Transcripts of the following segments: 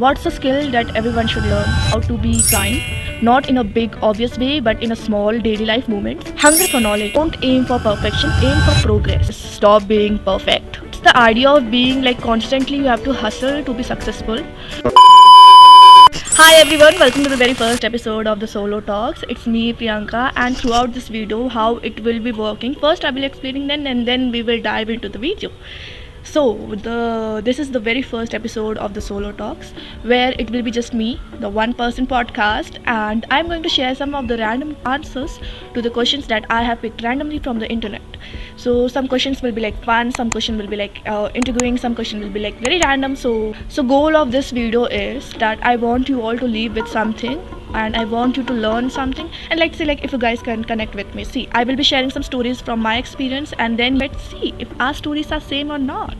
What's a skill that everyone should learn? How to be kind, not in a big obvious way but in a small daily life moments. Hunger for knowledge. Don't aim for perfection, aim for progress. Stop being perfect. It's the idea of being like constantly you have to hustle to be successful. Hi everyone, welcome to the very first episode of the Solo Talks. It's me Priyanka, and throughout this video how it will be working. First I will explain then and then we will dive into the video. So this is the very first episode of the Solo Talks, where it will be just me, the one person podcast, and I'm going to share some of the random answers to the questions that I have picked randomly from the internet. So some questions will be like fun, some question will be like interviewing, some question will be like very random. So goal of this video is that I want you all to leave with something, and I want you to learn something. And let's see, like, if you guys can connect with me. See, I will be sharing some stories from my experience, and then let's see if our stories are same or not.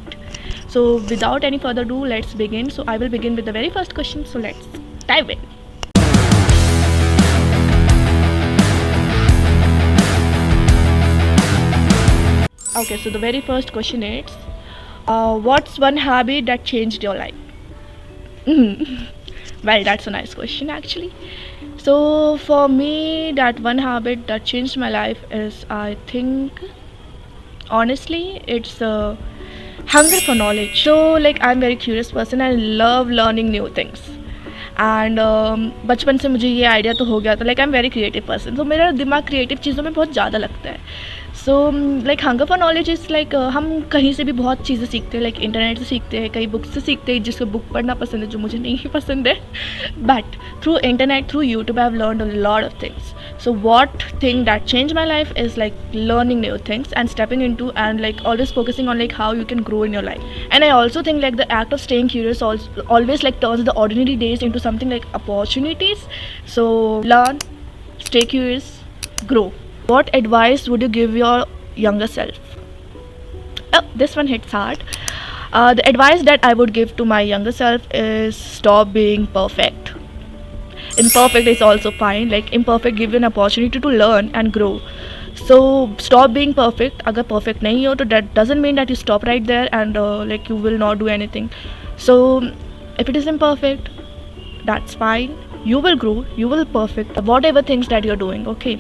So without any further ado, let's begin. So I will begin with the very first question, so let's dive in. Okay, so the very first question is, what's one habit that changed your life? Well, that's a nice question actually. So for me, that one habit that changed my life is, I think, honestly, it's hunger for knowledge. So like, I'm very curious person. I love learning new things. And बचपन से मुझे ये idea तो हो गया था, like I am very creative person, तो मेरा दिमाग क्रिएटिव चीज़ों में बहुत ज़्यादा लगता है. So like hunger for knowledge is like हम कहीं से भी बहुत चीज़ें सीखते हैं, लाइक इंटरनेट से सीखते हैं, कई बुक्स से सीखते हैं, जिसको बुक पढ़ना पसंद है, जो मुझे नहीं पसंद है, but through internet, through YouTube I have learned a lot of things. So what thing that changed my life is like learning new things and stepping into, and like always focusing on like how you can grow in your life. And I also think like the act of staying curious always like turns the ordinary days into something like opportunities. So learn, stay curious, grow. What advice would you give your younger self? Oh, this one hits hard. The advice that I would give to my younger self is stop being perfect. Imperfect is also fine. Like imperfect give you an opportunity to learn and grow. So stop being perfect. अगर perfect नहीं हो तो that doesn't mean that you stop right there and like you will not do anything. So if it is imperfect, that's fine. You will grow. You will perfect whatever things that you're doing. Okay.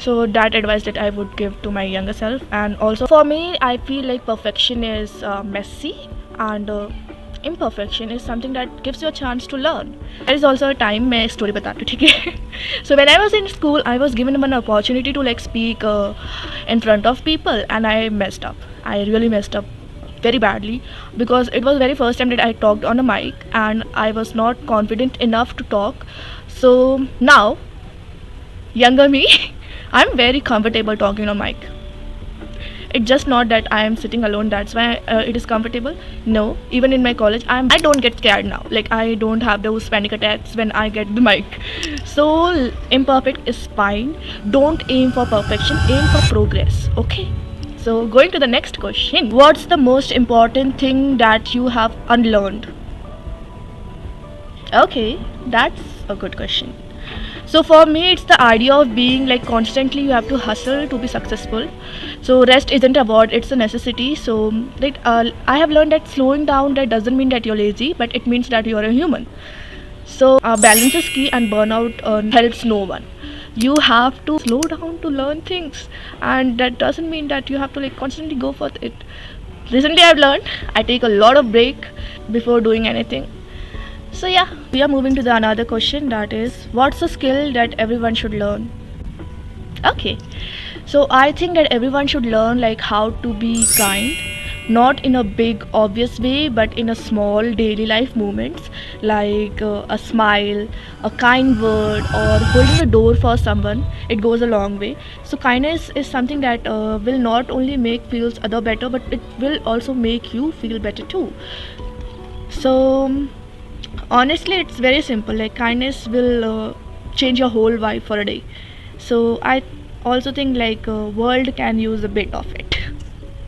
So that advice that I would give to my younger self. And also for me, I feel like perfection is messy, and imperfection is something that gives you a chance to learn. There is also a time, मैं story बताती हूँ, ठीक है? So when I was in school, I was given an opportunity to like speak in front of people, and I messed up. I really messed up very badly, because it was very first time that I talked on a mic, and I was not confident enough to talk. So now, younger me, I'm very comfortable talking on mic. It's just not that I am sitting alone, that's why it is comfortable. No, even in my college, I don't get scared now. Like I don't have those panic attacks when I get the mic. So imperfect is fine. Don't aim for perfection, aim for progress. Okay. So going to the next question. What's the most important thing that you have unlearned? Okay, that's a good question. So for me, it's the idea of being like constantly you have to hustle to be successful. So rest isn't a word, it's a necessity. So like I have learned that slowing down, that doesn't mean that you're lazy, but it means that you're a human. So balance is key, and burnout helps no one. You have to slow down to learn things, and that doesn't mean that you have to like constantly go for it. Recently I've learned I take a lot of break before doing anything. So yeah, we are moving to the another question, that is, what's a skill that everyone should learn? Okay, so I think that everyone should learn like how to be kind, not in a big obvious way but in a small daily life moments, like a smile, a kind word, or holding a door for someone. It goes a long way. So kindness is something that will not only make feels other better, but it will also make you feel better too. So honestly, it's very simple. Like kindness will change your whole vibe for a day. So I also think like world can use a bit of it.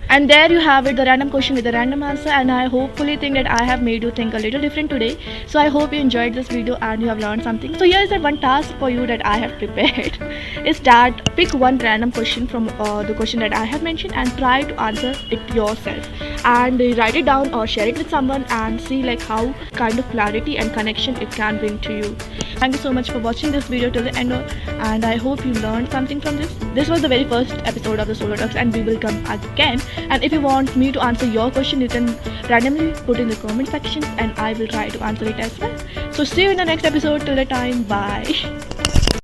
And there you have it, the random question with a random answer, and I hopefully think that I have made you think a little different today. So I hope you enjoyed this video and you have learned something. So here is that one task for you that I have prepared is that pick one random question from the question that I have mentioned and try to answer it yourself, and write it down or share it with someone and see like how kind of clarity and connection it can bring to you. Thank you so much for watching this video till the end, and I hope you learned something from this. This was the very first episode of the Solo Talks, and we will come again. And if you want me to answer your question, you can randomly put in the comment section and I will try to answer it as well. So see you in the next episode. Till the time, bye.